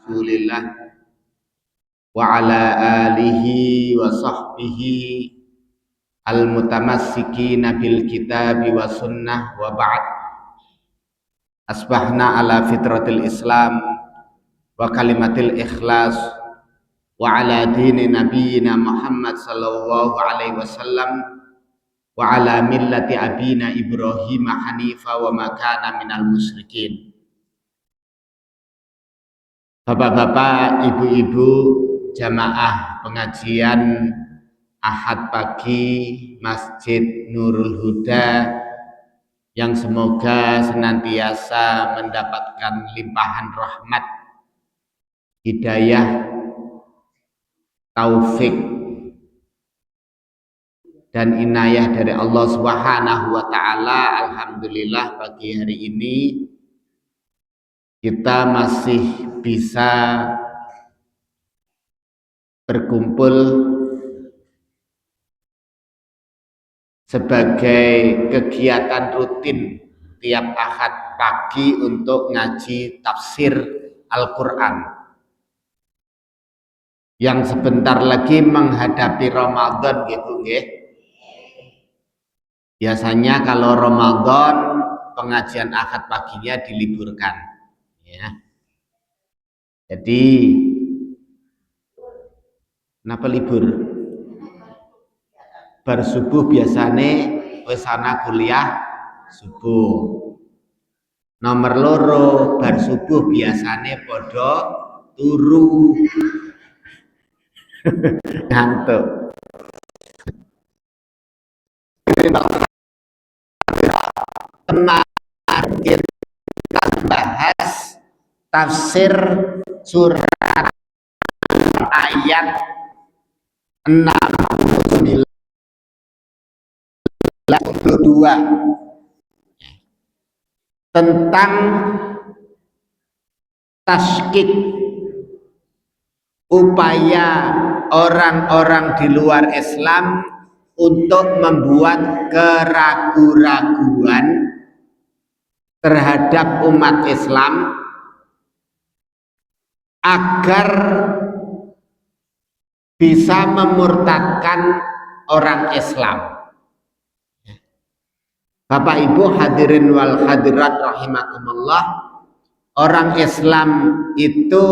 Rasulillah wa ala alihi wa sahbihi al-mutamassikina bil kitabi wa sunnah wa ba'd. Asbahna ala fitratil Islam wa kalimatil ikhlas wa ala dini nabiyina Muhammad sallallahu alaihi wasallam wa ala millati abina Ibrahim hanifa wa ma kana minal musyrikin. Bapak-bapak, ibu-ibu, jamaah pengajian Ahad pagi Masjid Nurul Huda yang semoga senantiasa mendapatkan limpahan rahmat, hidayah, taufik dan inayah dari Allah Subhanahu wa taala. Alhamdulillah pagi hari ini kita masih bisa berkumpul sebagai kegiatan rutin tiap Ahad pagi untuk ngaji tafsir Al-Quran yang sebentar lagi menghadapi Ramadan gitu nggih. Biasanya kalau Ramadan pengajian Ahad paginya diliburkan ya. Jadi kenapa libur? Bar subuh biasane wis ana kuliah subuh. Nomor loro bar subuh biasane podo turu. Ngantuk. Tenang, kita bahas tafsir surat ayat 69 tentang taskik, upaya orang-orang di luar Islam untuk membuat keraguan-raguan terhadap umat Islam agar bisa memurtadkan orang Islam. Bapak Ibu hadirin wal hadirat rahimakumullah, orang Islam itu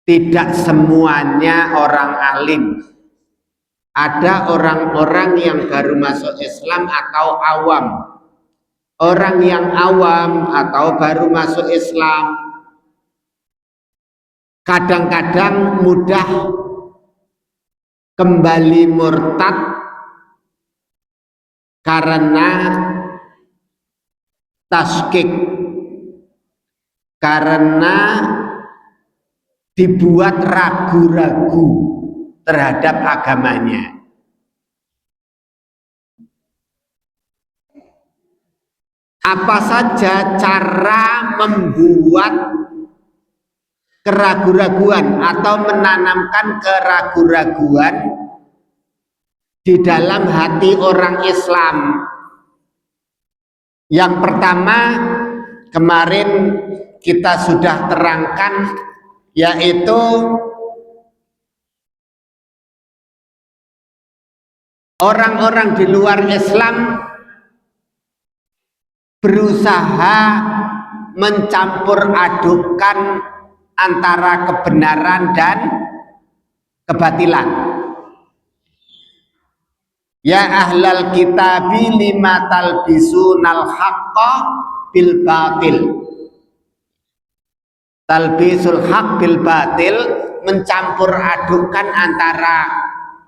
tidak semuanya orang alim. Ada orang-orang yang baru masuk Islam atau awam. Orang yang awam atau baru masuk Islam kadang-kadang mudah kembali murtad karena taskik, karena dibuat ragu-ragu terhadap agamanya. Apa saja cara membuat keraguan-raguan atau menanamkan keraguan-raguan di dalam hati orang Islam? Yang pertama kemarin kita sudah terangkan, yaitu orang-orang di luar Islam berusaha mencampur adukkan antara kebenaran dan kebatilan. Ya ahlal kitabi lima talbisunal haqqa bil batil. Talbisul haq bil batil, mencampur adukkan antara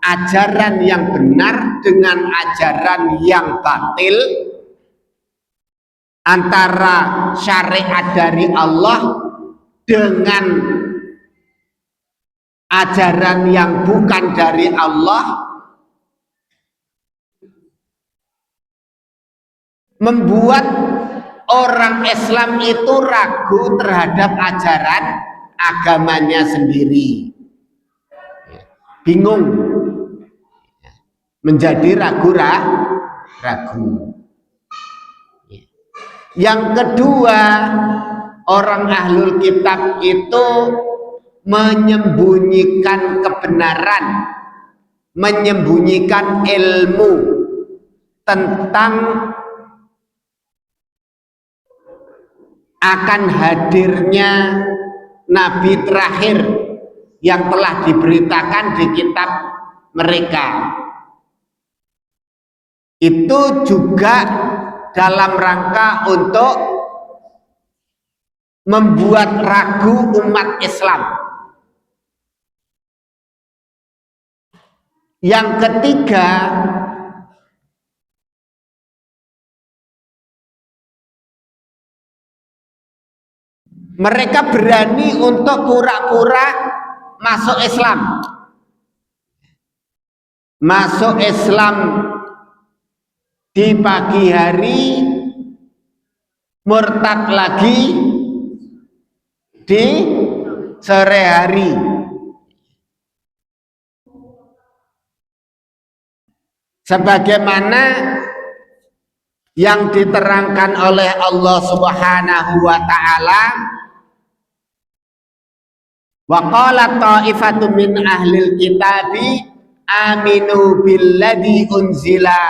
ajaran yang benar dengan ajaran yang batil, antara syariat dari Allah dengan ajaran yang bukan dari Allah, membuat orang Islam itu ragu terhadap ajaran agamanya sendiri, bingung, menjadi ragu-ragu. Yang kedua, orang ahlul kitab itu menyembunyikan kebenaran, menyembunyikan ilmu tentang akan hadirnya nabi terakhir yang telah diberitakan di kitab mereka. Itu juga dalam rangka untuk membuat ragu umat Islam. Yang ketiga, mereka berani untuk pura-pura masuk Islam. Masuk Islam di pagi hari, murtad lagi di sore hari. Sebagaimana yang diterangkan oleh Allah Subhanahu wa taala, wa qalat ta'ifatun min ahlil kitabi aminu billadzi unzila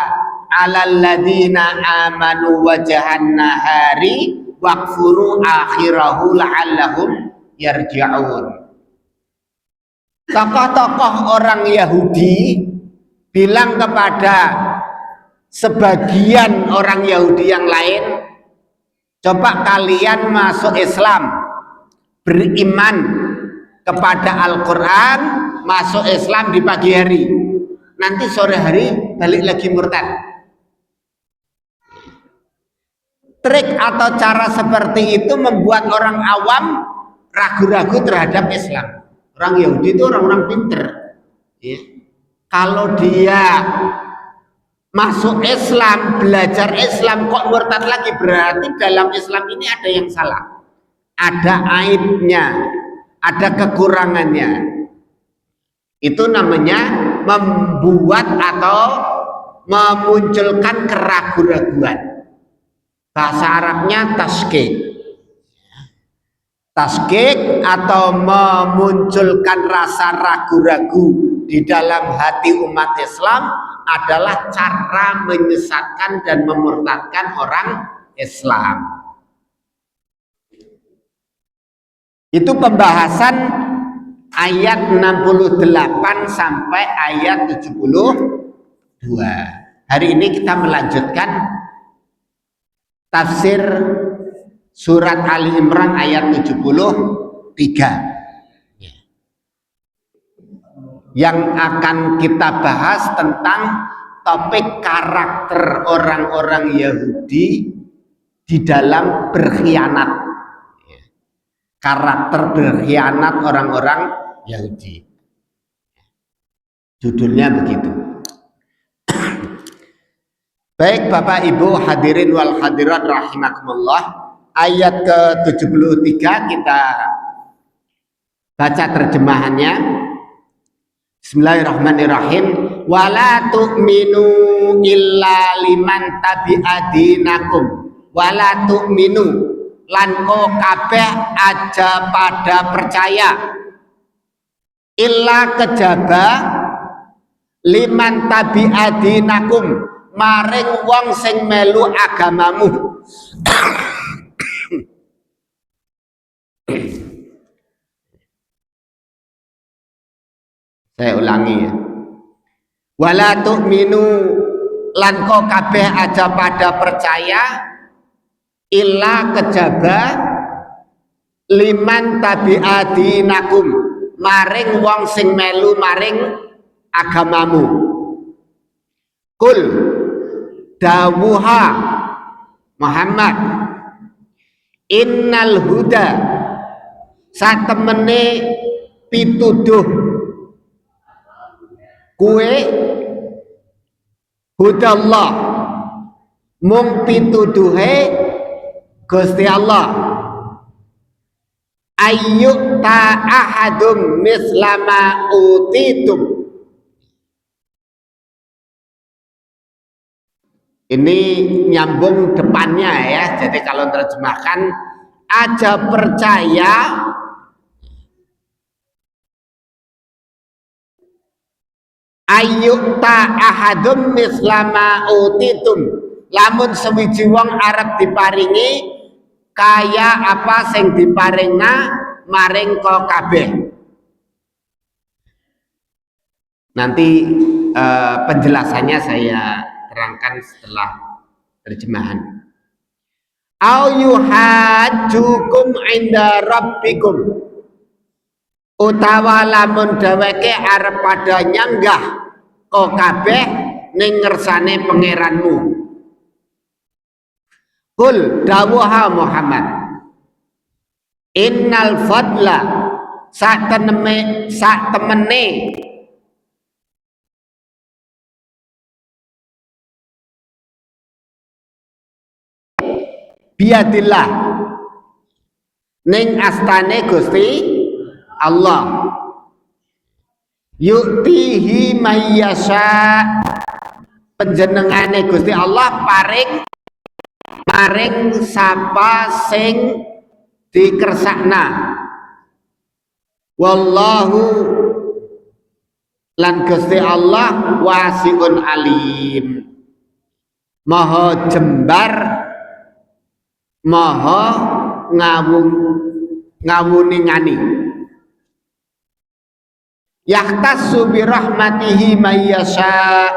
'alal ladzina amanu wajhan nahari waqfuru akhirahu la'allahum yarji'un. Tokoh-tokoh orang Yahudi bilang kepada sebagian orang Yahudi yang lain, coba kalian masuk Islam, beriman kepada Al-Quran, masuk Islam di pagi hari, nanti sore hari balik lagi murtad. Trik atau cara seperti itu membuat orang awam ragu-ragu terhadap Islam. Orang Yahudi itu orang-orang pinter, ya. Kalau dia masuk Islam, belajar Islam kok murtad lagi, berarti dalam Islam ini ada yang salah, ada aibnya, ada kekurangannya. Itu namanya membuat atau memunculkan keraguan-raguan. Bahasa Arabnya taskik. Taskik atau memunculkan rasa ragu-ragu di dalam hati umat Islam adalah cara menyesatkan dan memurtadkan orang Islam. Itu pembahasan ayat 68 sampai ayat 72. Hari ini kita melanjutkan tafsir surat Ali Imran ayat 73. Yang akan kita bahas tentang topik karakter orang-orang Yahudi di dalam berkhianat. Karakter berkhianat orang-orang Yahudi. Judulnya begitu. Baik Bapak Ibu hadirin wal hadirat rahimakumullah, ayat ke-73 kita baca terjemahannya. Bismillahirrahmanirrahim. Wala tu'minu illa liman tabi'a dinakum. Wala tu'minu lan ko kabeh aja pada percaya. Illa kejaba liman tabi'a dinakum, maring wong sing melu agamamu. Saya ulangi ya. Wala tu'minu lan ko kabeh aja pada percaya illa kejaba liman tabi'a dinakum, maring wong sing melu maring agamamu. Kul dawuha Muhammad, innal huda satemene pituduh kue hudallah mung pituduhe Gusti Allah, ayyuk ta ahadum mislama utitum. Ini nyambung depannya ya, jadi kalau terjemahkan aja percaya ayyukta ahadum mislama utitum, lamun sewiji wong arep diparingi kaya apa sing diparingna maring ko kabeh. Nanti penjelasannya saya terangkan setelah terjemahan. Au yuhajjukum inda rabbikum, utawa lamun dheweke arep padha nyanggah kok kabeh ning ngersane pangeranmu. Kul dawuha Muhammad, innal fadla sak temene biadillah ning astane Gusti Allah. Yuktihi mayyasha, penjenengane Gusti Allah paring sapa sing dikersakna. Wallahu lan Gusti Allah wasiun alim, maha jembar maha ngawuningani. Yahtassu bi rahmatihi may yasha,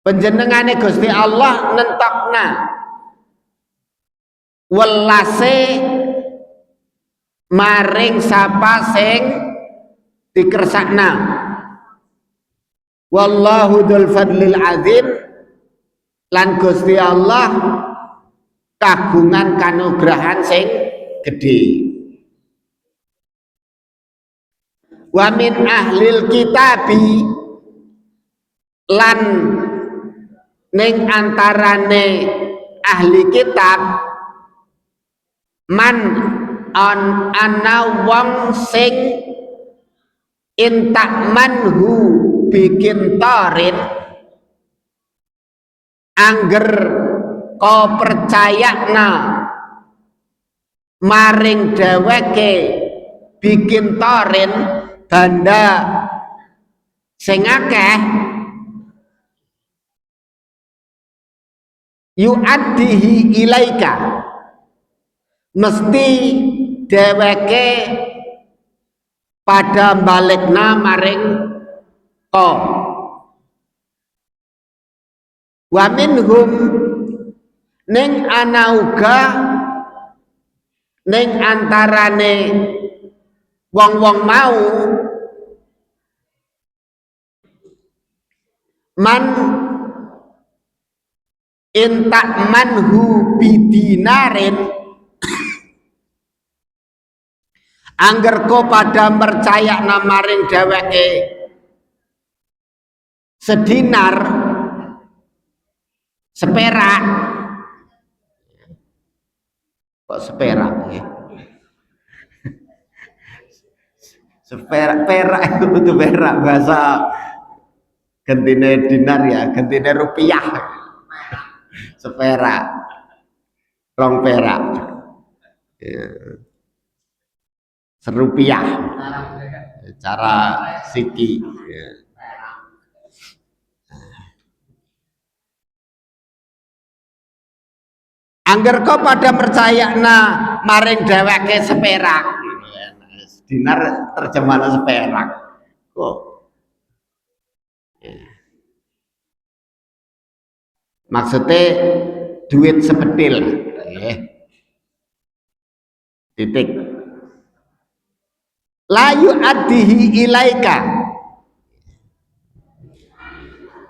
panjenengane Gusti Allah nentokna welase maring sapa sing dikersakna. Wallahu dzul fadlil azim, lan Gusti Allah kagungan kanugrahan sing gede. Wa min ahlil kitabi, lan ning antarane ahli kitab man ana wong sing intak manhu bikin tarin, angger kau percayakna maring dheweke bikin tarin banda sing akeh, yu'addihi ilaika, mesti dheweke pada balikna maring ko. Wa minhum, ning ana uga ning antarane wong-wong mau man intak manhu bidinarin, angger ko pada percaya namaring dheweke sedinar seperak. Kok seperak ya? Perak itu perak, bahasa gentine dinar ya, gentine rupiah. Seperak, rong perak ya. Serupiah cara siki ya. Angger kau pada percaya maring dheweke seperak, dinar terjemahan seperak kok ya. Maksudnya duit sepetil ya. Titik. Layu adihi ilaika,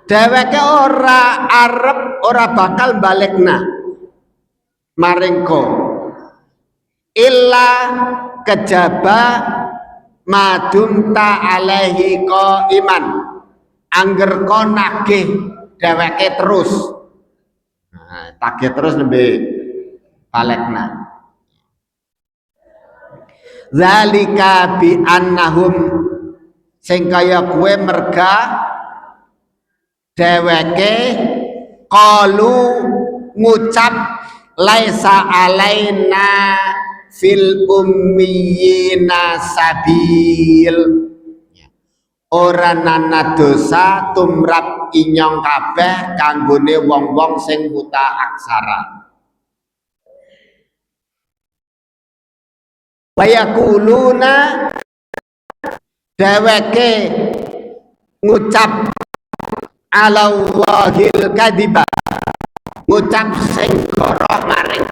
dheweke ora arep ora bakal balikna maringko illa kejaba madum ta alaihi ko iman, angger ko nagih dheweke terus, tagih terus nembe balekna. Zalika bi annahum, sing kaya kuwe merga dheweke qalu ngucap laisa alaina fil ummiyina sabil, ora ana dosa tumrap inyong kabeh kanggone wong-wong sing buta aksara. Wayakuluna dheweke ngucap ala wahil kadiba, ngucap sing goroh maring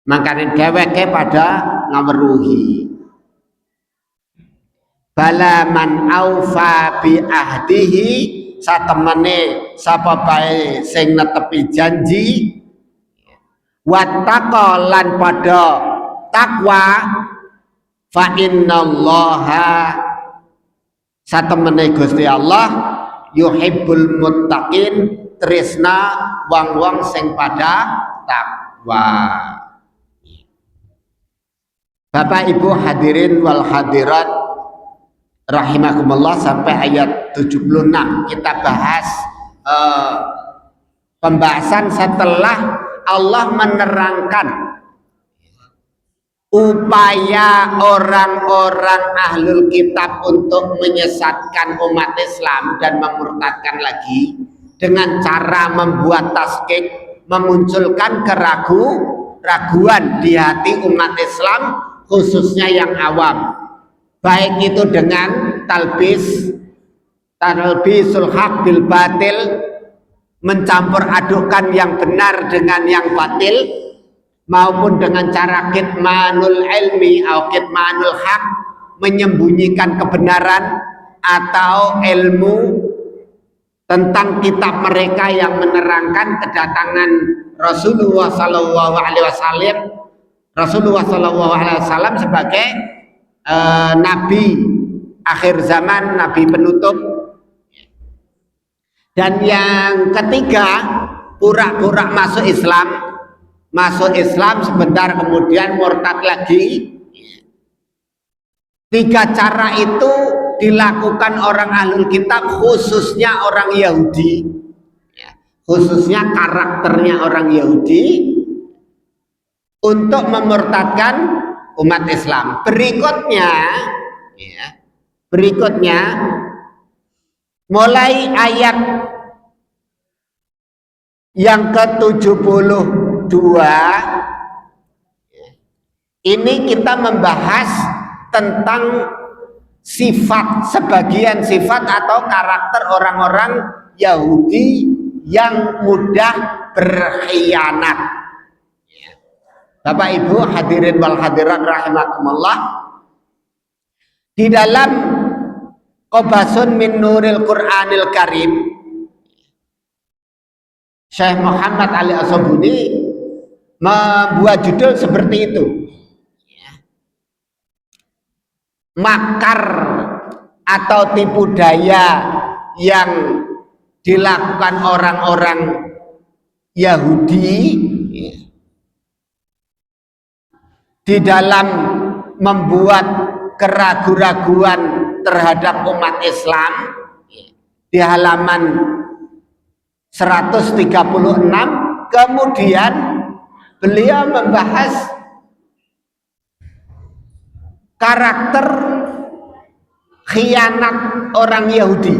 makane dheweke pada ngaweruhi. Bala man aufa bi ahdihi, satemene sapa bae sing netepi janji, wattaqa lan pada takwa, fa innallaha satemene Gusti Allah yuhibbul muttaqin, tresna wong-wong sing pada takwa. Bapak Ibu hadirin wal hadirat rahimakumullah, sampai ayat 76 kita bahas pembahasan setelah Allah menerangkan upaya orang-orang ahlul kitab untuk menyesatkan umat Islam dan memurtadkan lagi dengan cara membuat taskik, memunculkan keraguan di hati umat Islam, khususnya yang awam, baik itu dengan talbisul haq bil batil, mencampur adukkan yang benar dengan yang batil, maupun dengan cara kitmanul ilmi atau kitmanul haq, menyembunyikan kebenaran atau ilmu tentang kitab mereka yang menerangkan kedatangan Rasulullah Sallallahu Alaihi Wasallam, Rasulullah Sallallahu Alaihi Wasallam sebagai nabi akhir zaman, nabi penutup. Dan yang ketiga, pura-pura masuk Islam sebentar kemudian murtad lagi. Tiga cara itu dilakukan orang ahlul kitab, khususnya orang Yahudi, khususnya karakternya orang Yahudi untuk memurtadkan umat Islam. Berikutnya mulai ayat yang ke-72 ini kita membahas tentang sifat, sebagian sifat atau karakter orang-orang Yahudi yang mudah berkhianat. Bapak Ibu hadirin wal hadirat rahimakumullah, di dalam Qabasun min Nuril Qur'anil Karim, Syekh Muhammad Ali As-Sabuni membuat judul seperti itu, makar atau tipu daya yang dilakukan orang-orang Yahudi di dalam membuat keraguan-raguan terhadap umat Islam. Di halaman 136 kemudian beliau membahas karakter khianat orang Yahudi.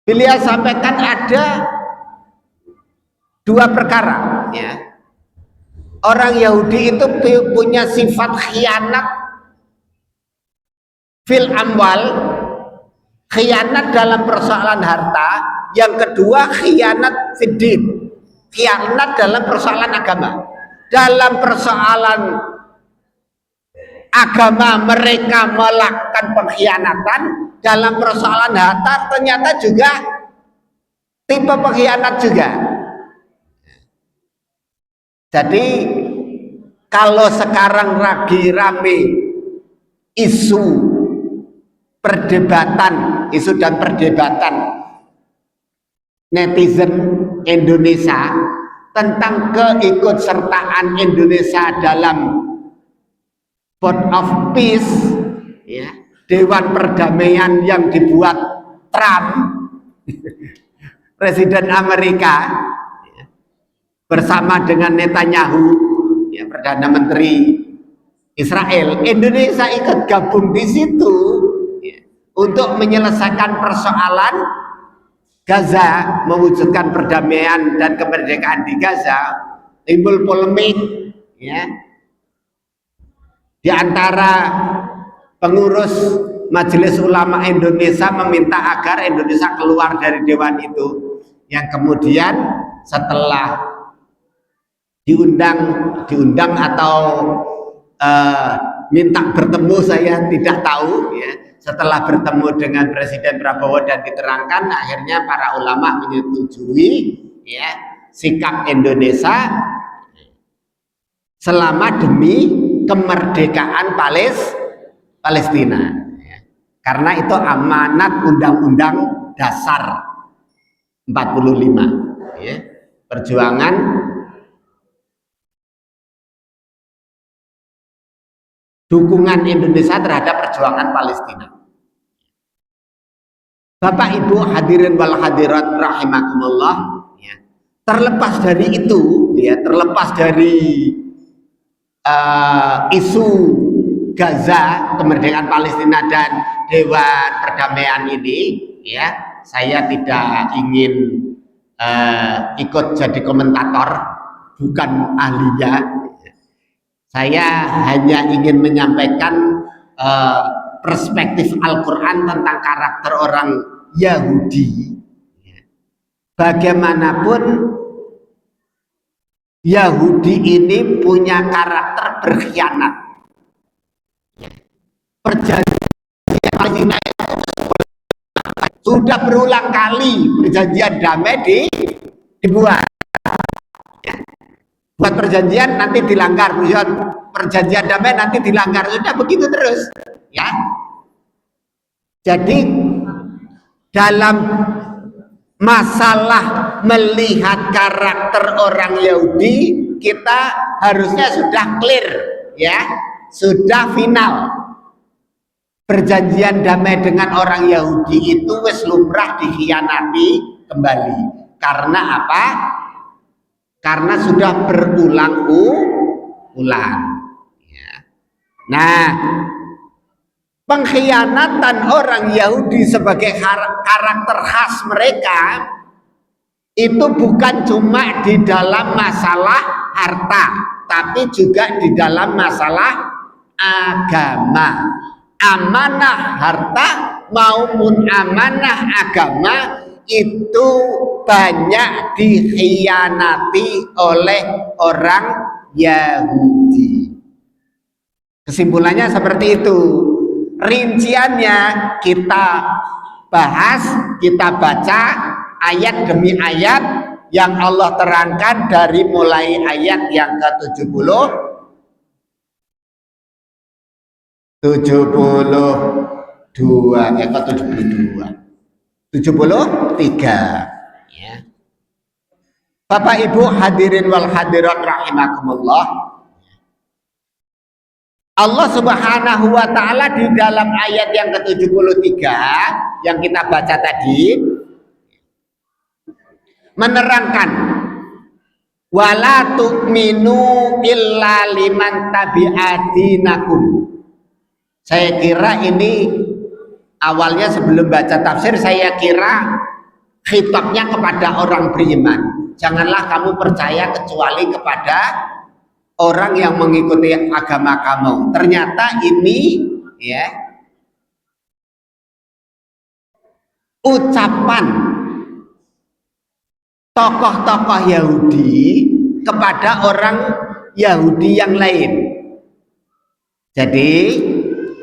Beliau sampaikan ada dua perkara, ya. Orang Yahudi itu punya sifat khianat fil amwal, khianat dalam persoalan harta. Yang kedua khianat fiddin, khianat dalam persoalan agama. Dalam persoalan agama mereka melakukan pengkhianatan, dalam persoalan harta ternyata juga tipe pengkhianat juga. Jadi kalau sekarang lagi rame isu perdebatan, isu dan perdebatan netizen Indonesia tentang keikutsertaan Indonesia dalam Board of Peace, ya, Dewan Perdamaian yang dibuat Trump, Presiden Amerika, ya, bersama dengan Netanyahu, ya, Perdana Menteri Israel. Indonesia ikut gabung di situ, ya, untuk menyelesaikan persoalan Gaza, mewujudkan perdamaian dan kemerdekaan di Gaza. Timbul polemik, ya, di antara pengurus Majelis Ulama Indonesia meminta agar Indonesia keluar dari dewan itu, yang kemudian setelah diundang atau minta bertemu, saya tidak tahu, ya, setelah bertemu dengan Presiden Prabowo dan diterangkan, akhirnya para ulama menyetujui, ya, sikap Indonesia selama demi kemerdekaan Palestina, ya. Karena itu amanat Undang-Undang Dasar 45, ya, perjuangan dukungan Indonesia terhadap perjuangan Palestina. Bapak Ibu hadirin wal hadirat rahimakumullah, ya, terlepas dari itu, ya, terlepas dari isu Gaza, kemerdekaan Palestina dan Dewan Perdamaian ini, ya, saya tidak ingin ikut jadi komentator, bukan ahlinya. Saya hanya ingin menyampaikan perspektif Al-Quran tentang karakter orang Yahudi. Bagaimanapun Yahudi ini punya karakter berkhianat. Perjanjian Palestina sudah berulang kali perjanjian damai dibuat. Buat perjanjian nanti dilanggar, perjanjian damai nanti dilanggar, sudah begitu terus, ya. Jadi dalam masalah melihat karakter orang Yahudi, kita harusnya sudah clear, ya, sudah final. Perjanjian damai dengan orang Yahudi itu wis lumrah dikhianati kembali. Karena apa? Karena sudah berulang-ulang, ya. Nah, pengkhianatan orang Yahudi sebagai karakter khas mereka itu bukan cuma di dalam masalah harta, tapi juga di dalam masalah agama. Amanah harta maupun amanah agama itu banyak dikhianati oleh orang Yahudi. Kesimpulannya seperti itu. Rinciannya kita bahas, kita baca ayat demi ayat yang Allah terangkan dari mulai ayat yang ke-72, 73, ya. Bapak Ibu hadirin wal hadirat rahimakumullah, Allah Subhanahu wa taala di dalam ayat yang ke-73 yang kita baca tadi menerangkan wala tu'minu illa liman tabi'adinakum. Saya kira ini awalnya sebelum baca tafsir, saya kira khitabnya kepada orang beriman. Janganlah kamu percaya kecuali kepada orang yang mengikuti agama kamu. Ternyata ini, ya, ucapan tokoh-tokoh Yahudi kepada orang Yahudi yang lain. Jadi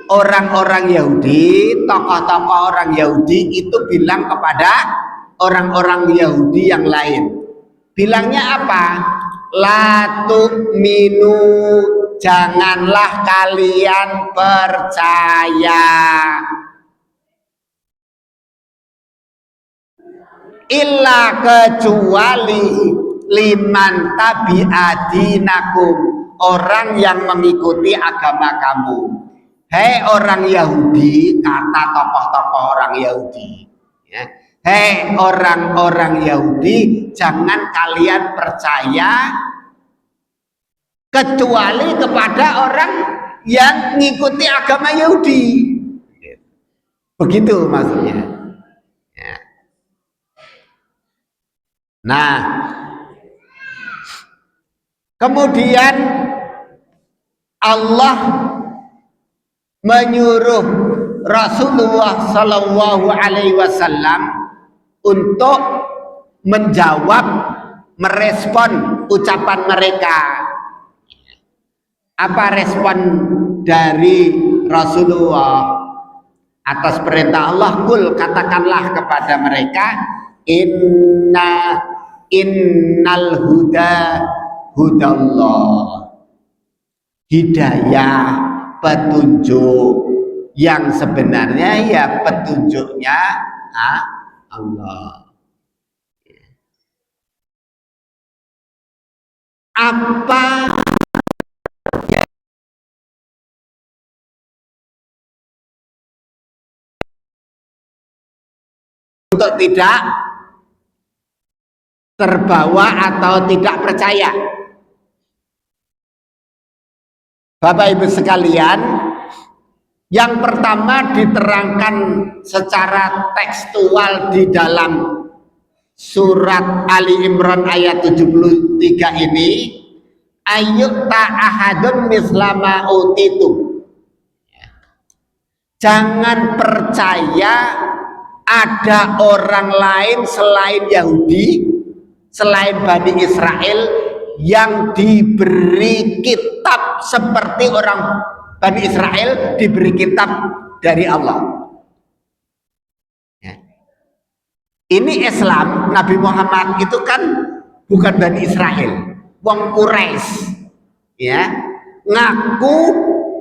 orang-orang Yahudi, tokoh-tokoh orang Yahudi itu bilang kepada orang-orang Yahudi yang lain. Bilangnya apa? La tu'minu, janganlah kalian percaya, illa kecuali liman tabi'adinakum, orang yang mengikuti agama kamu. Hei orang Yahudi, kata tokoh-tokoh orang Yahudi, ya. Hei orang-orang Yahudi, jangan kalian percaya kecuali kepada orang yang mengikuti agama Yahudi. Begitu maksudnya. Ya. Nah, kemudian Allah menyuruh Rasulullah Shallallahu Alaihi Wasallam untuk menjawab, merespon ucapan mereka. Apa respon dari Rasulullah atas perintah Allah? Kul, katakanlah kepada mereka, innal huda hudallah. Hidayah, petunjuk yang sebenarnya ya petunjuknya Allah. Apa untuk tidak terbawa atau tidak percaya? Bapak Ibu sekalian, yang pertama diterangkan secara tekstual di dalam surat Ali Imran ayat 73 ini, ayyuta ahadun mislama utitum. Jangan percaya ada orang lain selain Yahudi, selain Bani Israel yang diberi kitab seperti orang Bani Israel diberi kitab dari Allah. Ya. Ini Islam, Nabi Muhammad itu kan bukan Bani Israel, wong Quraisy, ya, ngaku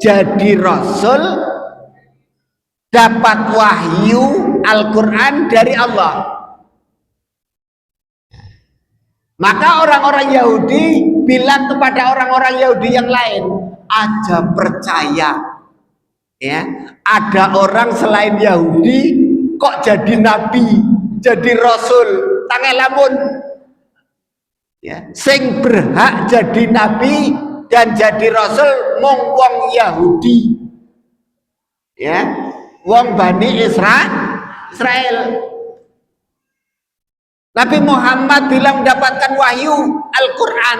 jadi Rasul, dapat wahyu Al-Quran dari Allah. Maka orang-orang Yahudi bilang kepada orang-orang Yahudi yang lain, aja percaya, ya, ada orang selain Yahudi kok jadi nabi, jadi rasul, tangelamun, ya, sing berhak jadi nabi dan jadi rasul mung wong Yahudi, ya, wong Bani Israel. Nabi Muhammad bilang mendapatkan wahyu Al-Quran.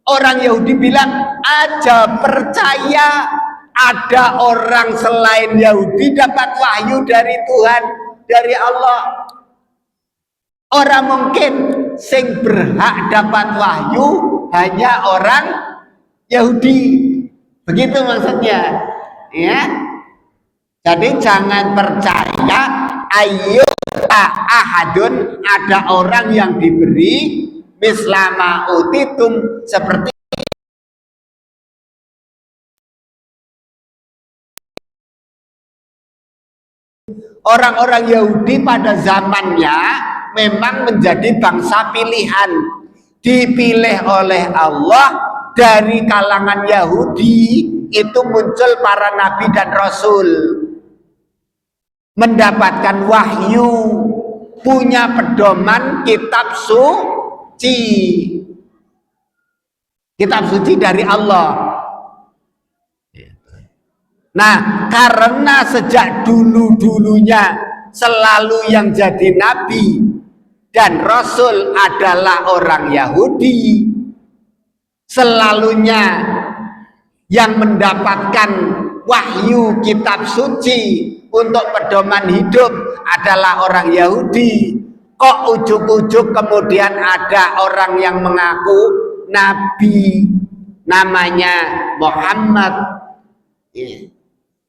Orang Yahudi bilang aja percaya ada orang selain Yahudi dapat wahyu dari Tuhan, dari Allah. Orang mungkin sing berhak dapat wahyu hanya orang Yahudi. Begitu maksudnya, ya. Jadi jangan percaya ayo ahadun, ada orang yang diberi mislama utitum seperti orang-orang Yahudi pada zamannya memang menjadi bangsa pilihan, dipilih oleh Allah dari kalangan Yahudi. Itu muncul para nabi dan rasul, mendapatkan wahyu, punya pedoman kitab suci, kitab suci dari Allah. Nah, karena sejak dulu-dulunya selalu yang jadi nabi dan rasul adalah orang Yahudi, selalunya yang mendapatkan wahyu kitab suci untuk pedoman hidup adalah orang Yahudi. Kok ujuk-ujuk kemudian ada orang yang mengaku nabi namanya Muhammad,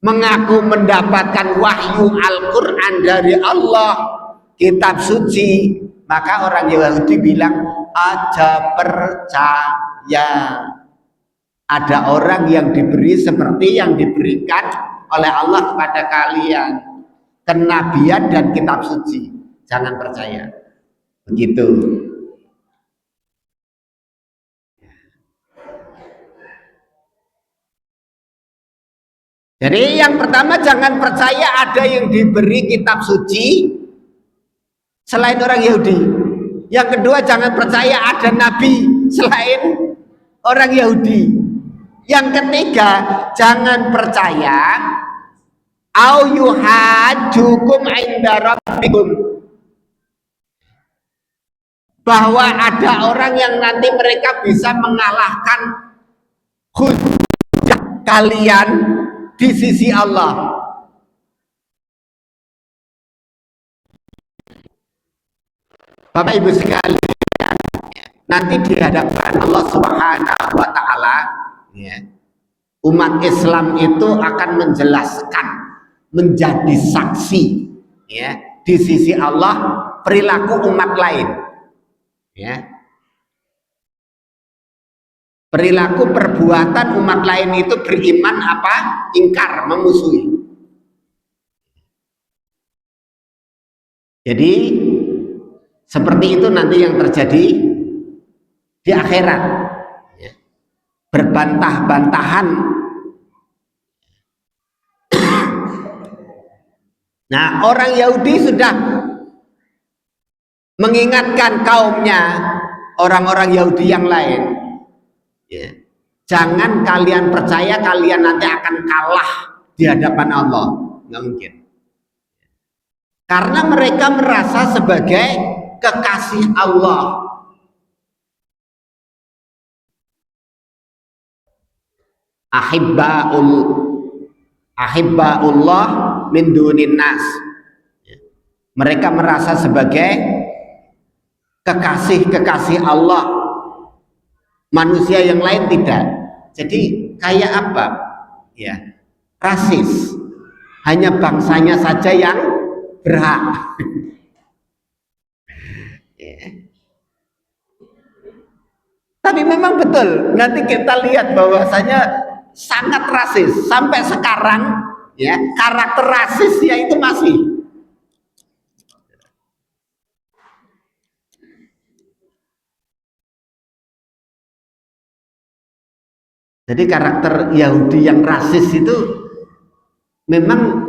mengaku mendapatkan wahyu Al-Quran dari Allah, kitab suci, maka orang Yahudi bilang aja percaya ada orang yang diberi seperti yang diberikan oleh Allah kepada kalian, kenabian dan kitab suci. Jangan percaya. Begitu. Jadi yang pertama, jangan percaya ada yang diberi kitab suci selain orang Yahudi. Yang kedua, jangan percaya ada nabi selain orang Yahudi. Yang ketiga, jangan percaya au yuhajukum inda rabbikum, bahwa ada orang yang nanti mereka bisa mengalahkan hujah kalian di sisi Allah. Bapak Ibu sekalian, nanti di hadapan Allah Subhanahu wa taala, ya, umat Islam itu akan menjelaskan, menjadi saksi, ya, di sisi Allah perilaku umat lain, ya. Perilaku perbuatan umat lain itu beriman apa? Ingkar, memusuhi. Jadi seperti itu nanti yang terjadi di akhirat, ya. Berbantah-bantahan. Nah, orang Yahudi sudah mengingatkan kaumnya, orang-orang Yahudi yang lain, ya, jangan kalian percaya kalian nanti akan kalah di hadapan Allah. Nggak mungkin. Karena mereka merasa sebagai kekasih Allah. Ahibbaullah min dunin nas. Mereka merasa sebagai kekasih-kekasih Allah. Manusia yang lain tidak. Jadi kayak apa? Ya, rasis. Hanya bangsanya saja yang berhak. Ya. Tapi memang betul, nanti kita lihat bahwasanya sangat rasis sampai sekarang, ya, karakter rasisnya itu masih. Jadi karakter Yahudi yang rasis itu memang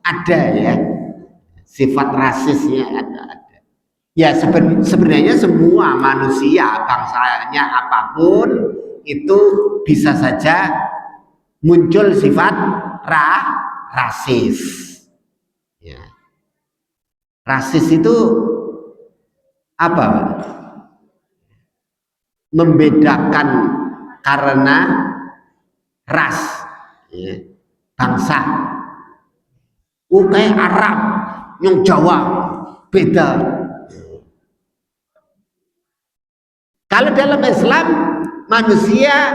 ada, ya, sifat rasisnya ada. Ya sebenarnya semua manusia bangsanya apapun itu bisa saja muncul sifat rasis. Ya. Rasis itu apa? Membedakan karena ras, ya, bangsa. Kayak Arab, yang Jawa beda. Kalau dalam Islam manusia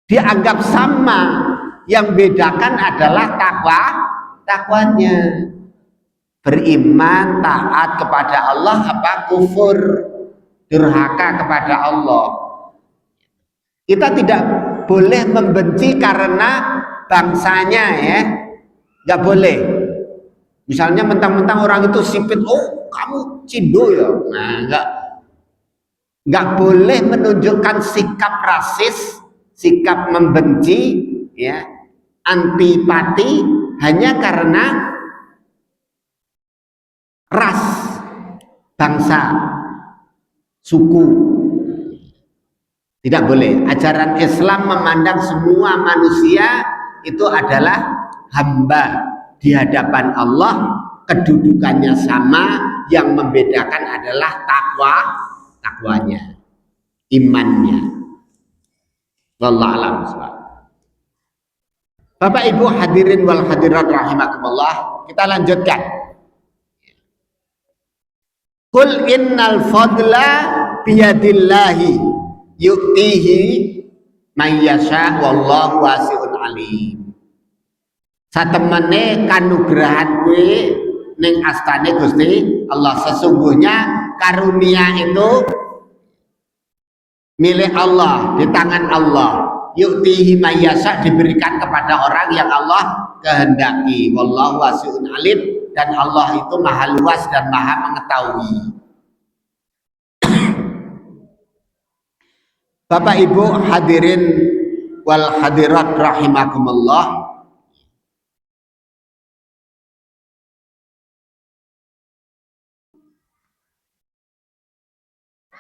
dianggap sama, yang bedakan adalah takwanya. Beriman, taat kepada Allah apa kufur, durhaka kepada Allah. Kita tidak boleh membenci karena bangsanya, ya, nggak boleh. Misalnya mentang-mentang orang itu sipit, oh kamu Cindo ya, nah nggak boleh menunjukkan sikap rasis, sikap membenci, ya, antipati hanya karena ras, bangsa, suku. Tidak boleh. Ajaran Islam memandang semua manusia itu adalah hamba di hadapan Allah, kedudukannya sama, yang membedakan adalah takwanya, imannya. Wallahu a'lam bishawab. Bapak Ibu hadirin wal hadirat rahimakumullah, kita lanjutkan. Qul innal fadla biyadillahi yu'tihi may yasha wallahu wasi'un alim. Satemene kanugrahan kuwi ning astane Gusti Allah, sesungguhnya karunia itu milik Allah, di tangan Allah. Yu'tihi may yasha, diberikan kepada orang yang Allah kehendaki. Wallahu wasi'un alim, dan Allah itu maha luas dan maha mengetahui. Bapak Ibu hadirin wal hadirat rahimakumullah.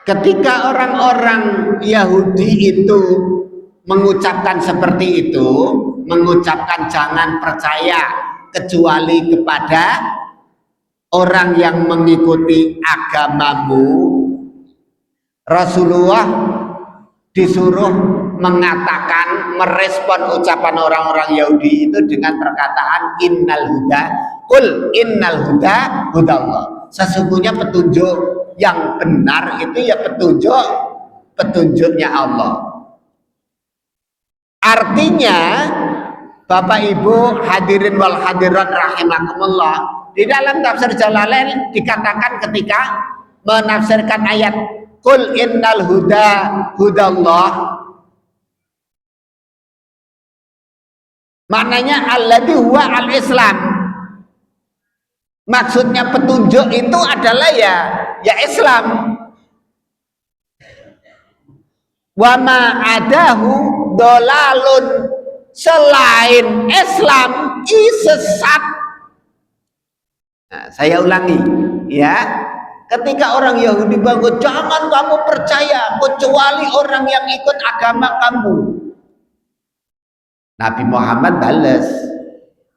Ketika orang-orang Yahudi itu mengucapkan seperti itu, mengucapkan jangan percaya kecuali kepada orang yang mengikuti agamamu, Rasulullah disuruh mengatakan, merespon ucapan orang-orang Yahudi itu dengan perkataan innal huda, qul innal huda hudallah. Sesungguhnya petunjuk yang benar itu ya petunjuknya Allah. Artinya Bapak Ibu hadirin wal hadirat rahimakumullah, di dalam tafsir Jalalain dikatakan ketika menafsirkan ayat qul innal huda hudallah, maknanya alladzi huwa al-Islam. Maksudnya petunjuk itu adalah ya Islam. Wa ma adahu dolalun, selain Islam sesat. Nah, saya ulangi ya. Ketika orang Yahudi bangun, jangan kamu percaya kecuali orang yang ikut agama kamu. Nabi Muhammad balas,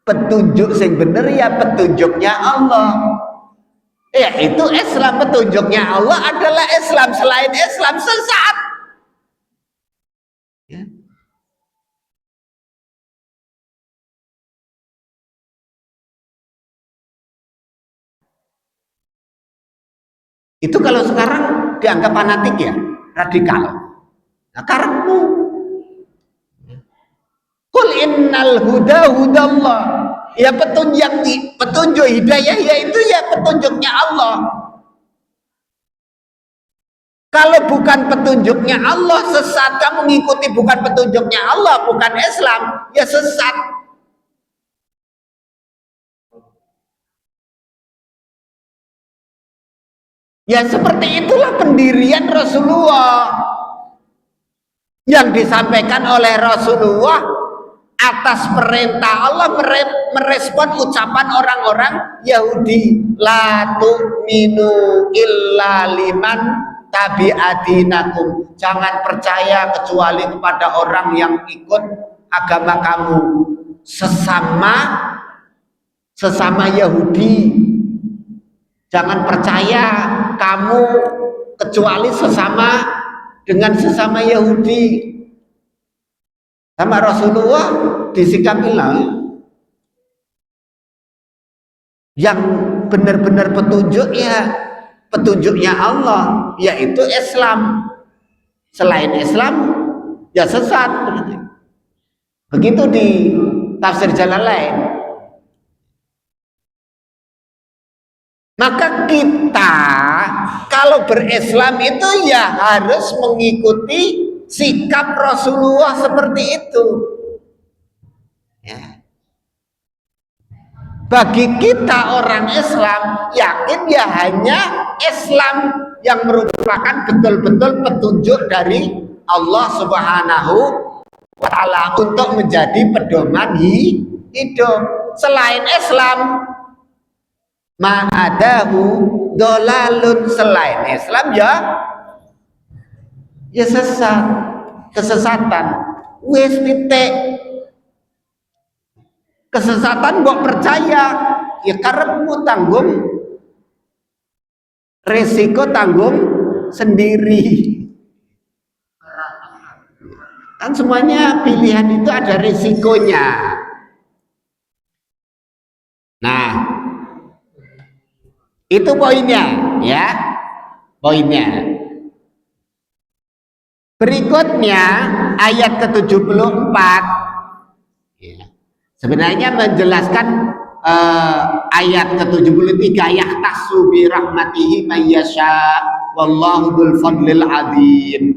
petunjuk sing bener ya petunjuknya Allah. Ya itu Islam, petunjuknya Allah adalah Islam, selain Islam sesat. Ya. Itu kalau sekarang dianggap fanatik ya, radikal. Nah, karepmu qul innal huda hudallah, ya petunjuk hidayah yaitu ya petunjuknya Allah. Kalau bukan petunjuknya Allah sesat, kamu mengikuti bukan petunjuknya Allah, bukan Islam, ya sesat. Ya seperti itulah pendirian Rasulullah yang disampaikan oleh Rasulullah atas perintah Allah, merespon ucapan orang-orang Yahudi, la tu'minu illa liman tabi'adinakum, jangan percaya kecuali kepada orang yang ikut agama kamu, sesama Yahudi. Jangan percaya kamu kecuali dengan sesama Yahudi. Sama Rasulullah disikapilah yang benar-benar petunjuk ya petunjuknya Allah, yaitu Islam. Selain Islam ya sesat. Begitu di tafsir Jalalain. Maka kita kalau berislam itu ya harus mengikuti sikap Rasulullah seperti itu. Ya. Bagi kita orang Islam, yakin ya hanya Islam yang merupakan betul-betul petunjuk dari Allah Subhanahu wa Ta'ala untuk menjadi pedoman hidup. Selain Islam, ma'adahu dolalun, selain Islam ya sesat, kesesatan. Wis titik. Kesesatan mbok percaya ya karepmu, tanggung resiko, tanggung sendiri. Kan semuanya pilihan itu ada resikonya. Nah, itu poinnya ya, poinnya. Berikutnya ayat ke-74 ya, sebenarnya menjelaskan ayat ke-73, yahtassu bi rahmatihi may yasha wallahu dzul fadlil adzim.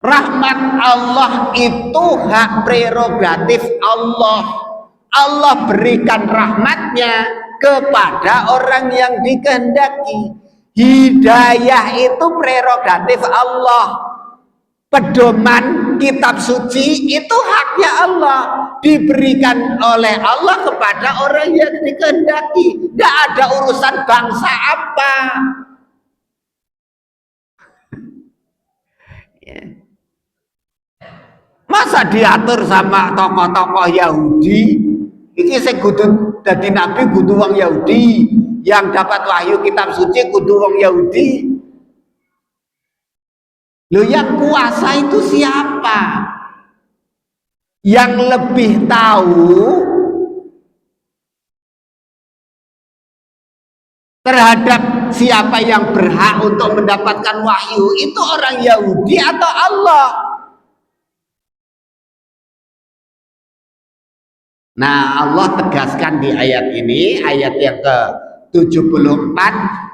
Rahmat Allah itu hak prerogatif Allah. Allah berikan rahmatnya kepada orang yang dikehendaki. Hidayah itu prerogatif Allah. pedoman kitab suci itu haknya Allah, diberikan oleh Allah kepada orang yang dikehendaki. Tidak ada urusan bangsa apa. Masa diatur sama tokoh-tokoh Yahudi? Iki sing kudu dadi nabi kudu wong Yahudi, yang dapat wahyu kitab suci kudu wong Yahudi. Loh, yang kuasa itu siapa? Yang lebih tahu terhadap siapa yang berhak untuk mendapatkan wahyu itu orang Yahudi atau Allah? Nah, Allah tegaskan di ayat ini, ayat yang ke-74,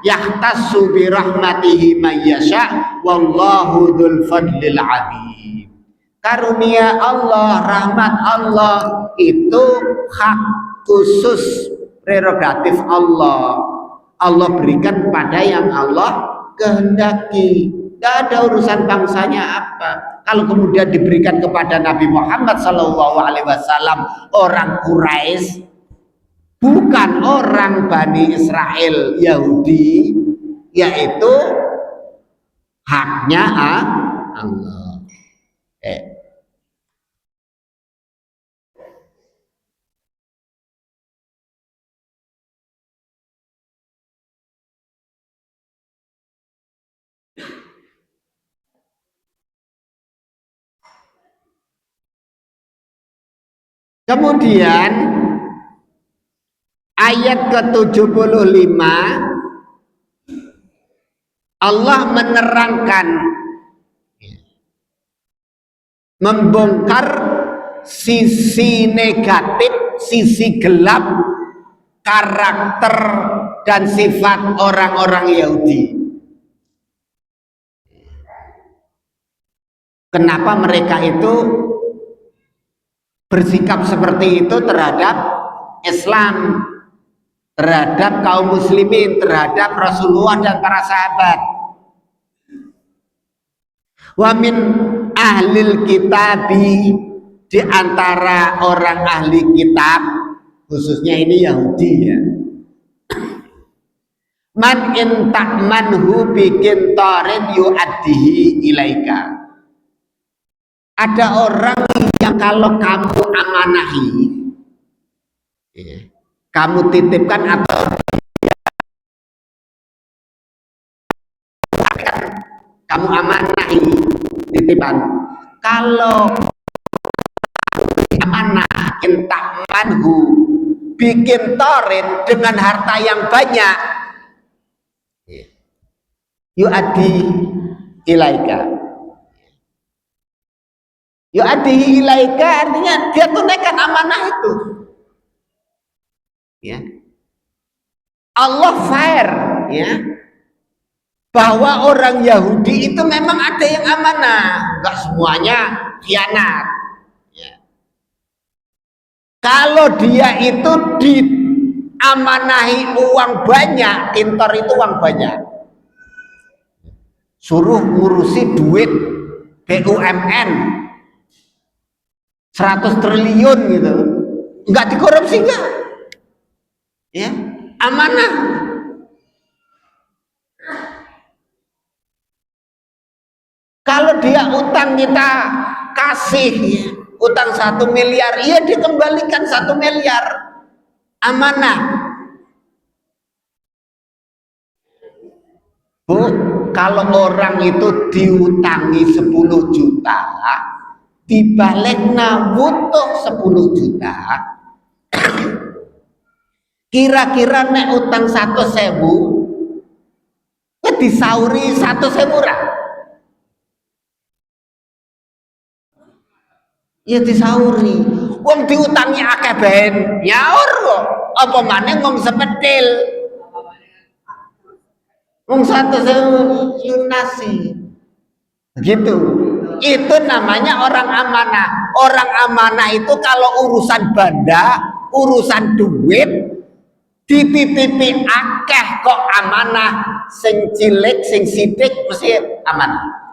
yahtassu bi rahmatihi may yasha wallahu dzul fadlil adzim. Karunia Allah, rahmat Allah itu hak khusus, prerogatif Allah. Allah berikan kepada yang Allah kehendaki. Tidak ada urusan bangsanya apa. Kalau kemudian diberikan kepada Nabi Muhammad SAW, orang Quraisy, bukan orang Bani Israel Yahudi, yaitu haknya Allah. Kemudian ayat ke-75 Allah menerangkan, membongkar sisi negatif, sisi gelap karakter dan sifat orang-orang Yahudi. Kenapa mereka itu bersikap seperti itu terhadap Islam, terhadap kaum muslimin, terhadap Rasulullah dan para sahabat. Wa min ahlil kitabi, di antara orang ahli kitab, khususnya ini Yahudi ya, man in ta'manhu bikin torin yu'addihi ilaika. Ada orang yang kalau kamu amanahi, kamu titipkan atau kamu amanahi titipan, kalau amanah intak manhu bikin torin dengan harta yang banyak, yu'addi ilaika. Yu'addi ilaika artinya dia tunaikan amanah itu. Ya. Allah fair, ya, bahwa orang Yahudi itu memang ada yang amanah, enggak semuanya khianat. Ya. Kalau dia itu diamanahi uang banyak, kintor itu uang banyak, suruh ngurusi duit BUMN 100 triliun gitu, enggak dikorupsi enggak? Ya, amanah. Kalau dia utang kita kasih, ya, utang 1 miliar, iya dikembalikan 1 miliar, amanah. Bu, kalau orang itu diutangi 10 juta, dibaliknya butuh 10 juta, kira-kira nek utang 100.000 disauri 100.000 ra? Ya disauri. Wong diutangi akeh ben nyaur kok. Apa maneh wong sepetil. Wong 100.000 lunasi. Begitu. Itu namanya orang amanah. Orang amanah itu kalau urusan benda, urusan duit, dititipi akeh kok amanah, sing cilik, sing sidik mesti amanah.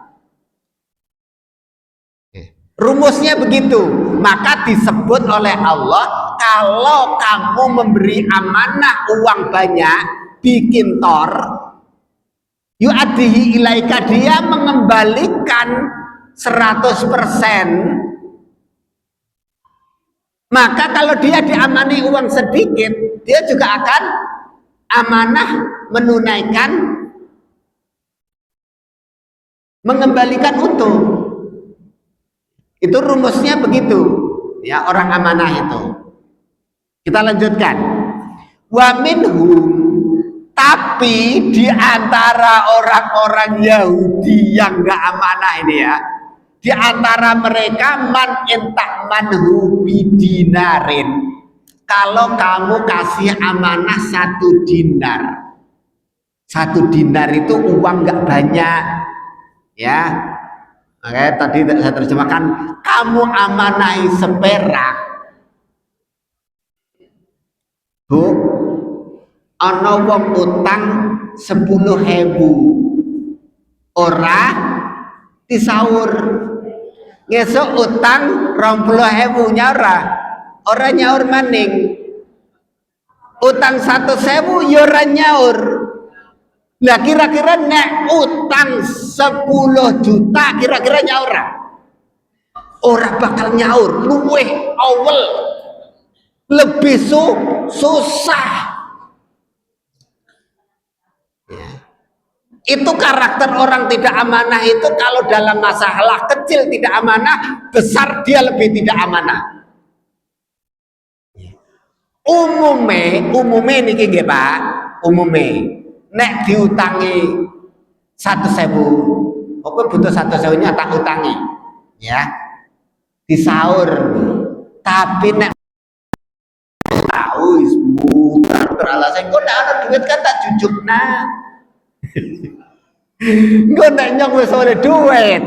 Rumusnya begitu. Maka disebut oleh Allah, kalau kamu memberi amanah uang banyak, bikin tor, yu'addihi ilaika, dia mengembalikan 100%. Maka kalau dia diamani uang sedikit, dia juga akan amanah menunaikan, mengembalikan untung. Itu rumusnya begitu ya, orang amanah itu. Kita lanjutkan. Wa minhum, tapi di antara orang-orang Yahudi yang enggak amanah ini ya, di antara mereka man manhu bidinarin, kalau kamu kasih amanah 1 dinar. 1 dinar itu uang enggak banyak ya. Oke, tadi saya terjemahkan, kamu amanahi seperak. Bu, ana wong utang 10.000, ora disaur. Ngesuk utang 20.000 nyaur, ora nyaur maning. Utang 100.000 ya ora nyaur. Nah kira-kira nek utang 10 juta kira-kira nyaur ora bakal nyaur, luweh awel, lebih susah ya. Itu karakter orang tidak amanah itu. Kalau dalam masalah kecil tidak amanah, besar dia lebih tidak amanah. Umume niki nggih Pak, umume nek diutangi 100.000, apa butuh 100.000 nya tak utangi ya, disaur. Tapi nek tahu mutar beralasan kok nek ada duit kan tak jujukna. Kok nek nyong wis oleh duit,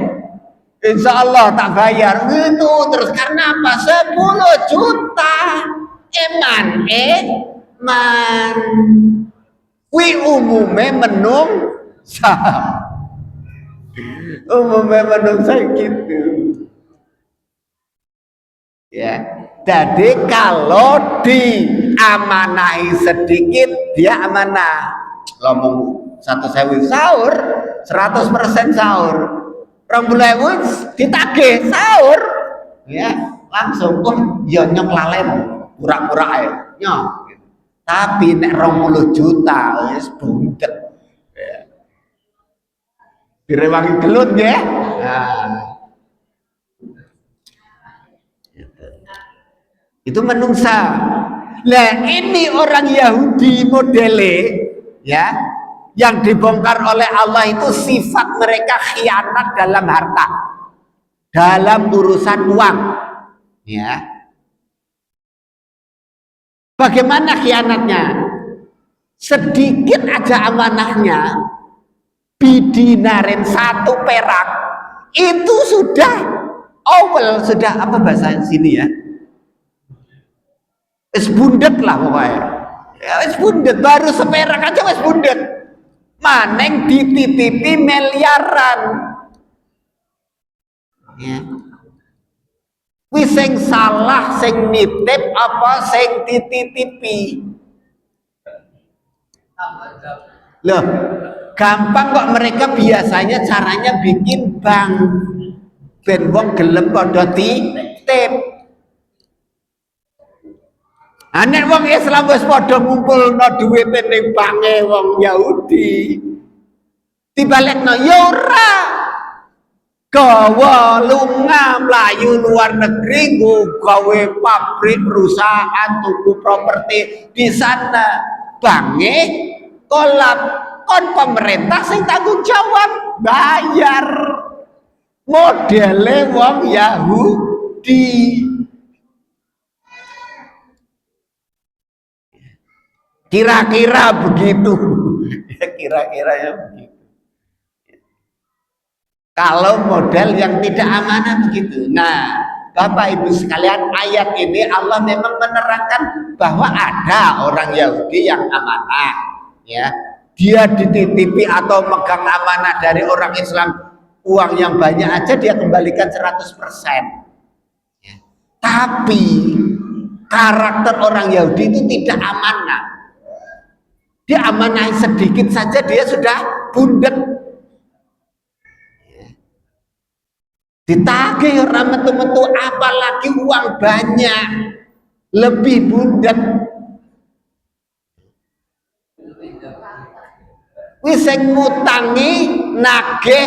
insya Allah tak bayar gitu terus. Karena apa? 10 juta eman wi umume menung gitu ya. Jadi kalau diamanahi sedikit dia amanah. Ngomong 100.000 sahur, 100% sahur, 20.000 ditagih sahur ya, langsung ya nyok lalen pura-pura aja nyok. Tapi nek 20 juta wis bundet ya, direwangi gelut ya. Nah, itu menungsa. Nah ini orang Yahudi modele ya, yang dibongkar oleh Allah itu sifat mereka khianat dalam harta, dalam urusan uang ya. Bagaimana khianatnya? Sedikit aja amanahnya, bidinarin 1 perak itu sudah awal, sudah apa bahasa sini ya, es bundet lah pokoknya ya, es bundet, baru seperak aja es bundet, maneng dititipi miliaran ya. Wis sing salah sing nitip apa sing dititipi? Loh, gampang kok. Mereka biasanya caranya bikin bank ben wong gelem padha titip. Nek wong Islam wis padha ngumpulno dhuwite ning banke wong Yahudi, dibalekno ya ora. Gawa lunga mlayu luar negeri, gawe pabrik, perusahaan, tuku properti di sana, bange kolap, kon pemerintah sing tanggung jawab bayar. Modele wong Yahudi. Kira-kira begitu. Kira-kira ya begitu. Kalau model yang tidak amanah begitu. Nah, Bapak Ibu sekalian, ayat ini Allah memang menerangkan bahwa ada orang Yahudi yang amanah, ya. Dia dititipi atau megang amanah dari orang Islam uang yang banyak aja dia kembalikan 100%. Ya. Tapi karakter orang Yahudi itu tidak amanah. Dia amanah sedikit saja dia sudah bundek. Ya. Ditagih orang metu-metu, apalagi uang banyak, lebih bundek. Wis sing ngutangi nagih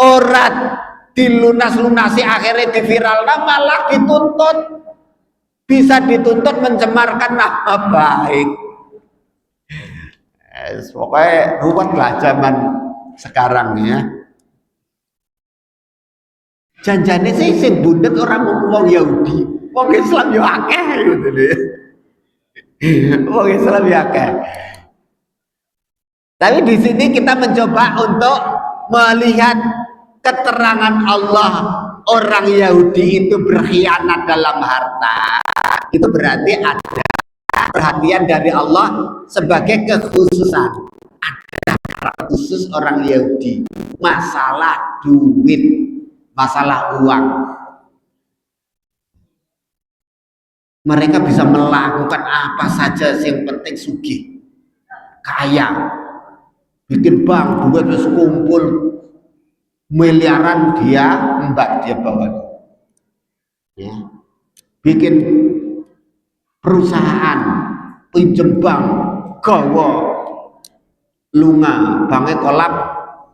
ora dilunas-lunasi, akhirnya diviralkan, malah dituntut, bisa dituntut mencemarkan nama baik. Pokoknya ruwet lah zaman sekarang ya. Janjane sih sing bundet orang wong Yahudi, wong Islam yo akeh gitu deh. Wong Islam yo akeh. Tapi di sini kita mencoba untuk melihat keterangan Allah, orang Yahudi itu berkhianat dalam harta. Itu berarti ada perhatian dari Allah sebagai kekhususan. Ada khusus orang Yahudi, masalah duit, masalah uang. Mereka bisa melakukan apa saja, yang penting sugih, kaya. Bikin bank, duit terus kumpul miliaran, dia bawa. Ya. Bikin perusahaan, pinjem bank, gawa lunga, banknya kolap,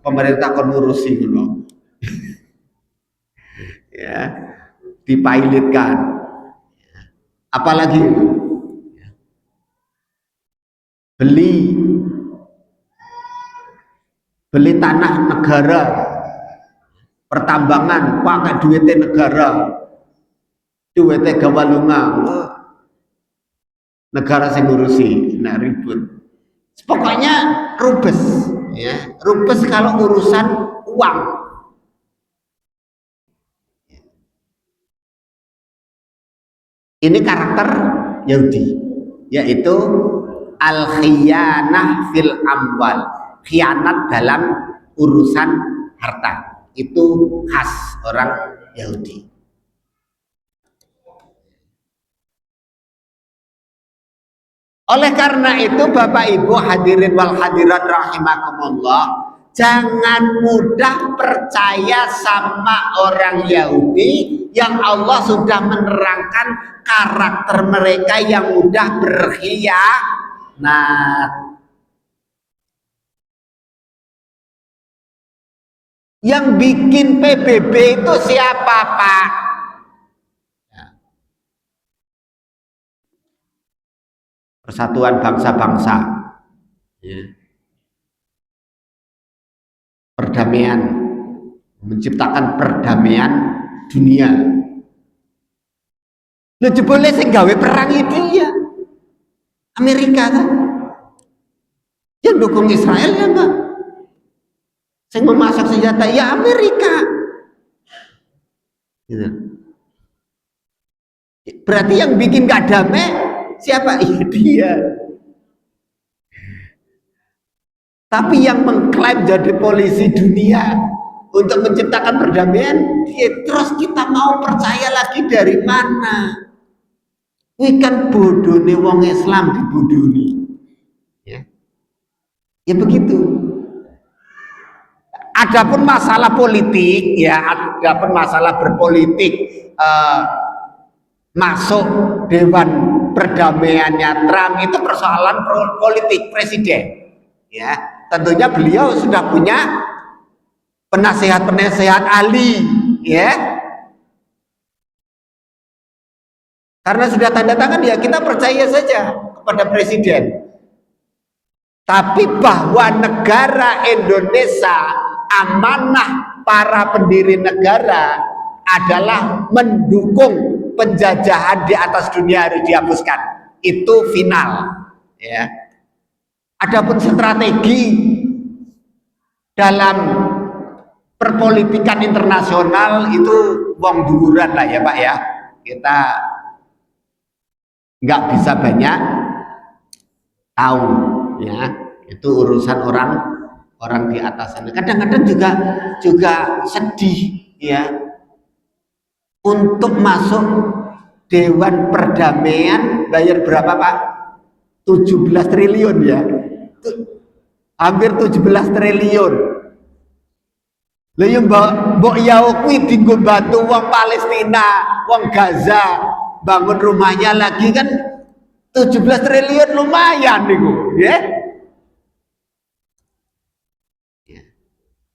pemerintah kon ngurusi ngono. Ya, dipailitkan. Apalagi beli tanah negara, pertambangan pakai duitnya negara, duitnya gawalunga, negara sing ngurusi, nah ribut. Pokoknya rubes, ya rubes kalau urusan uang. Ini karakter Yahudi, yaitu al-khiyanah fil amwal, khianat dalam urusan harta. Itu khas orang Yahudi. Oleh karena itu Bapak Ibu hadirin wal hadirat rahimakumullah, jangan mudah percaya sama orang Yahudi yang Allah sudah menerangkan karakter mereka yang mudah berkhianat. Yang bikin PBB itu siapa, Pak? Persatuan bangsa-bangsa, ya. Perdamaian, menciptakan perdamaian dunia. Lu jebole sing gawe perang itu ya Amerika kan, yang dukung Israel ya enggak, sing memasak senjata ya Amerika, gitu. Berarti yang bikin gak damai siapa? Ya dia. Tapi yang mengklaim jadi polisi dunia untuk menciptakan perdamaian, dia terus kita mau percaya lagi dari mana? Ini kan bodoh nih wong Islam dibodohi. Ya. Ya begitu. Adapun masalah politik, ya, adapun masalah berpolitik, masuk Dewan Perdamaiannya Trump itu persoalan politik presiden, ya tentunya beliau sudah punya penasehat ahli, ya karena sudah tanda tangan ya kita percaya saja kepada presiden. Tapi bahwa negara Indonesia, amanah para pendiri negara adalah mendukung penjajahan di atas dunia harus dihapuskan, itu final, ya. Adapun strategi dalam perpolitikan internasional itu wong duluran lah ya Pak ya, kita nggak bisa banyak tahu, ya itu urusan orang orang di atas sana. Kadang-kadang juga sedih ya, untuk masuk Dewan Perdamaian bayar berapa Pak? 17 triliun ya. Hampir 17 triliun. Lah ya mbok ya kuwi dienggo bantu wong Palestina, wong Gaza bangun rumahnya lagi kan 17 triliun lumayan niku, ya.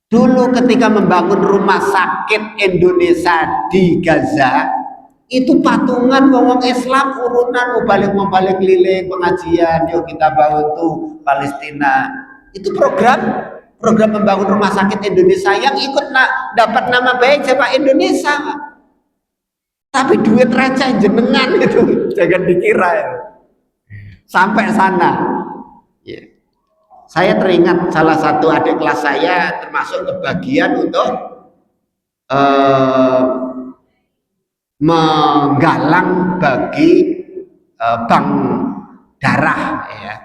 Dulu ketika membangun rumah sakit Indonesia di Gaza, itu patungan wong Islam urunan mau balik keliling pengajian, yuk kita bantu Palestina. Itu program membangun rumah sakit Indonesia yang ikut dapat nama baik siapa? Indonesia. Tapi duit receh jenengan itu jangan dikira ya. Sampai sana. Ya. Saya teringat salah satu adik kelas saya termasuk kebagian untuk menggalang bagi bank darah ya,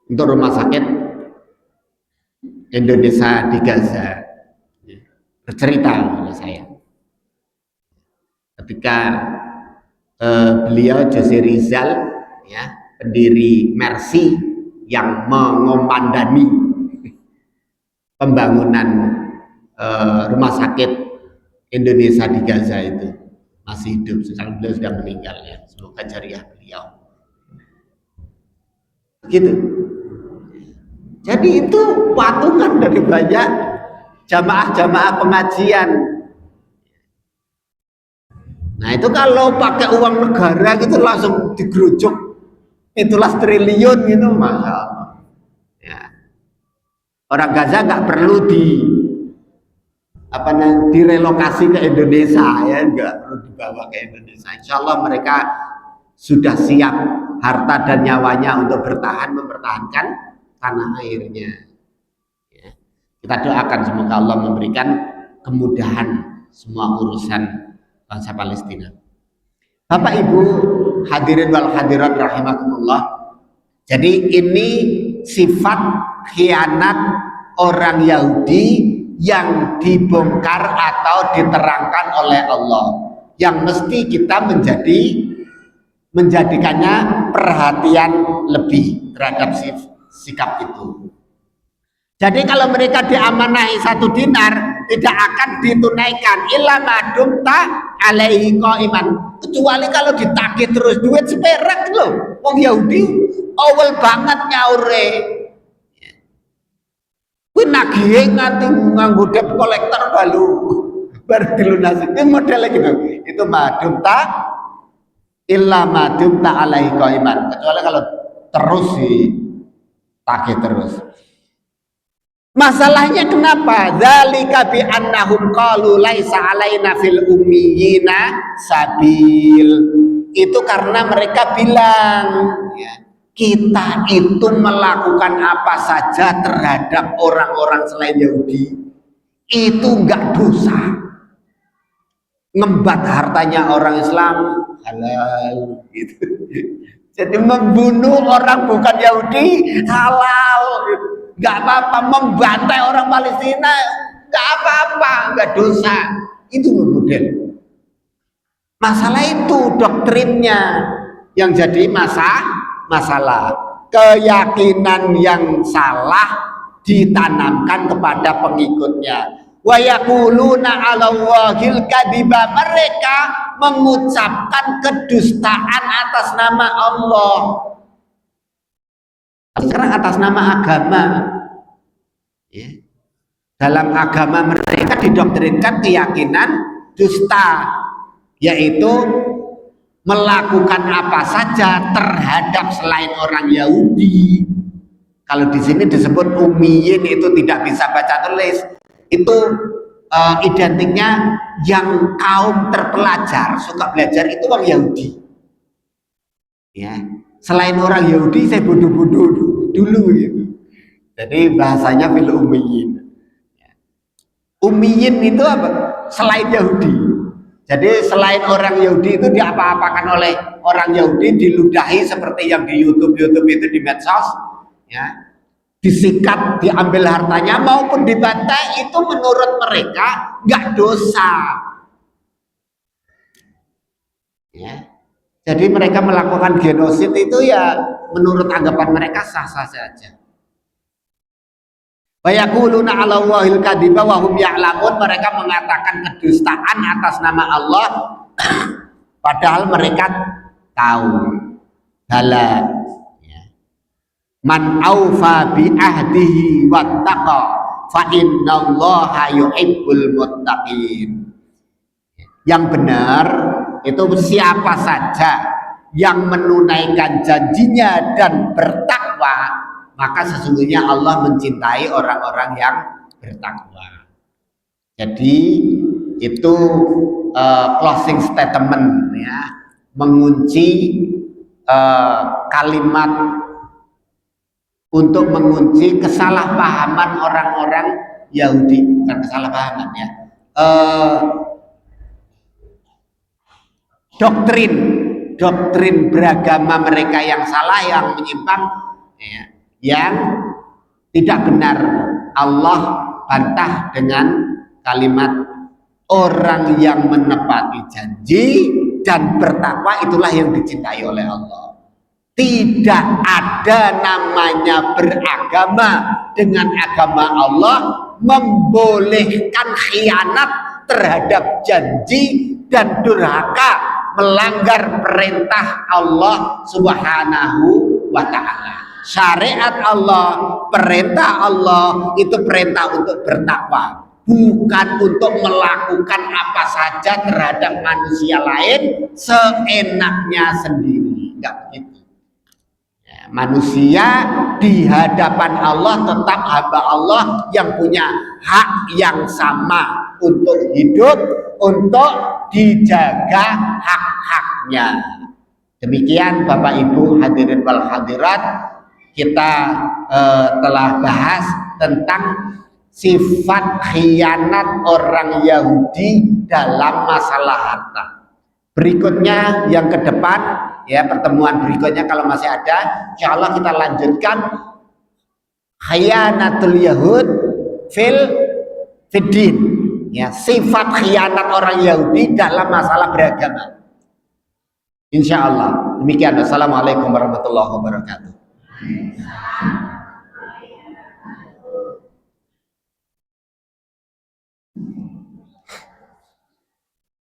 untuk rumah sakit Indonesia di Gaza. Bercerita oleh saya ketika beliau Jose Rizal ya, pendiri Mercy yang mengomandani pembangunan rumah sakit Indonesia di Gaza itu masih hidup. Sekarang beliau sudah meninggal ya, semoga jariah beliau gitu. Jadi itu patungan dari banyak jamaah-jamaah pengajian. Nah itu kalau pakai uang negara gitu langsung digerujuk itulah triliun gitu, masya Allah. Ya. Orang Gaza nggak perlu direlokasi ke Indonesia ya, nggak perlu dibawa ke Indonesia. Insya Allah mereka sudah siap harta dan nyawanya untuk mempertahankan tanah airnya. Ya. Kita doakan semoga Allah memberikan kemudahan semua urusan bangsa Palestina. Bapak Ibu hadirin wal hadirat rahimakumullah. Jadi ini sifat khianat orang Yahudi yang dibongkar atau diterangkan oleh Allah, yang mesti kita menjadikannya perhatian lebih terhadap sikap itu. Jadi kalau mereka diamanahi 1 dinar tidak akan ditunaikan illa madum ta alaihi qaiman, kecuali kalau ditagih terus duit seperak loh. Wong Yahudi awal banget nyaure. Kuwi nagih nganti nganggo debt collector baru dilunasi. Itu modelnya gitu. Itu madum ta illa madum ta alaihi qaiman, kecuali kalau terus ditagih terus. Masalahnya kenapa? Dzalika bi annahum qalu laisa alaina fil ummiyina sabil. Itu karena mereka bilang ya, kita itu melakukan apa saja terhadap orang-orang selain Yahudi itu enggak dosa. Ngembat hartanya orang Islam halal gitu. Jadi membunuh orang bukan Yahudi halal. Gak apa-apa, membantai orang Palestina gak apa-apa, gak dosa. Itu model. Masalah itu doktrinnya yang jadi masalah. Keyakinan yang salah ditanamkan kepada pengikutnya. Wa yaquluna 'alallahil kadziba, mereka mengucapkan kedustaan atas nama Allah. Sekarang atas nama agama ya. Dalam agama mereka didoktrinkan keyakinan dusta, yaitu melakukan apa saja terhadap selain orang Yahudi. Kalau di sini disebut ummiyin, itu tidak bisa baca tulis, itu identiknya yang kaum terpelajar, suka belajar, itu orang Yahudi ya. Selain orang Yahudi saya bodoh-bodoh dulu gitu. Jadi bahasanya fil ummiyin. Ummiyin itu apa? Selain Yahudi. Jadi selain orang Yahudi itu diapa-apakan oleh orang Yahudi, diludahi seperti yang di YouTube itu, di medsos ya. disikat, diambil hartanya maupun dibantai, itu menurut mereka nggak dosa. Ya. Jadi mereka melakukan genosid itu ya menurut anggapan mereka sah-sah saja. Bayaquluna 'ala Allahil kadziba wa hum ya'lamun, mereka mengatakan kedustaan atas nama Allah padahal mereka tahu. Bala, man aufa bi ahdihi wattaqa fa innallaha yuhibbul muttaqin. Yang benar itu siapa saja yang menunaikan janjinya dan bertakwa, maka sesungguhnya Allah mencintai orang-orang yang bertakwa. Jadi itu closing statement ya, mengunci kalimat untuk mengunci kesalahpahaman orang-orang Yahudi, bukan kesalahpahaman ya, doktrin beragama mereka yang salah, yang menyimpang, ya, yang tidak benar. Allah bantah dengan kalimat orang yang menepati janji dan bertakwa itulah yang dicintai oleh Allah. Tidak ada namanya beragama dengan agama Allah membolehkan khianat terhadap janji dan durhaka, melanggar perintah Allah Subhanahu wa ta'ala. Syariat Allah, perintah Allah itu perintah untuk bertakwa, bukan untuk melakukan apa saja terhadap manusia lain seenaknya sendiri. Enggak begitu. Manusia di hadapan Allah tetap hamba Allah yang punya hak yang sama untuk hidup, untuk dijaga hak-haknya. Demikian Bapak Ibu hadirin wal hadirat, kita telah bahas tentang sifat khianat orang Yahudi dalam masalah harta. Berikutnya yang ke depan ya, pertemuan berikutnya kalau masih ada, insya Allah kita lanjutkan khiyanatul Yahud fil fiddin, ya, sifat khianat orang Yahudi dalam masalah beragama. Insya Allah demikian. Assalamualaikum warahmatullahi wabarakatuh.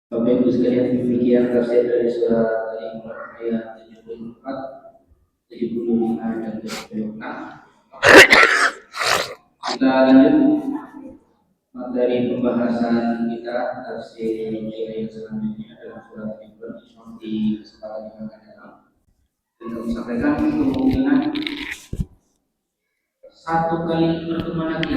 Bapak Ibu sekalian, demikian tafsir dari surah Al-Imran ayat 74, 75 dan 76. Kita lanjut materi pembahasan kita. Tafsir yang selanjutnya adalah surah Al-Imran di kesempatan yang akan datang. Dan kami sampaikan kemungkinan satu kali pertemuan lagi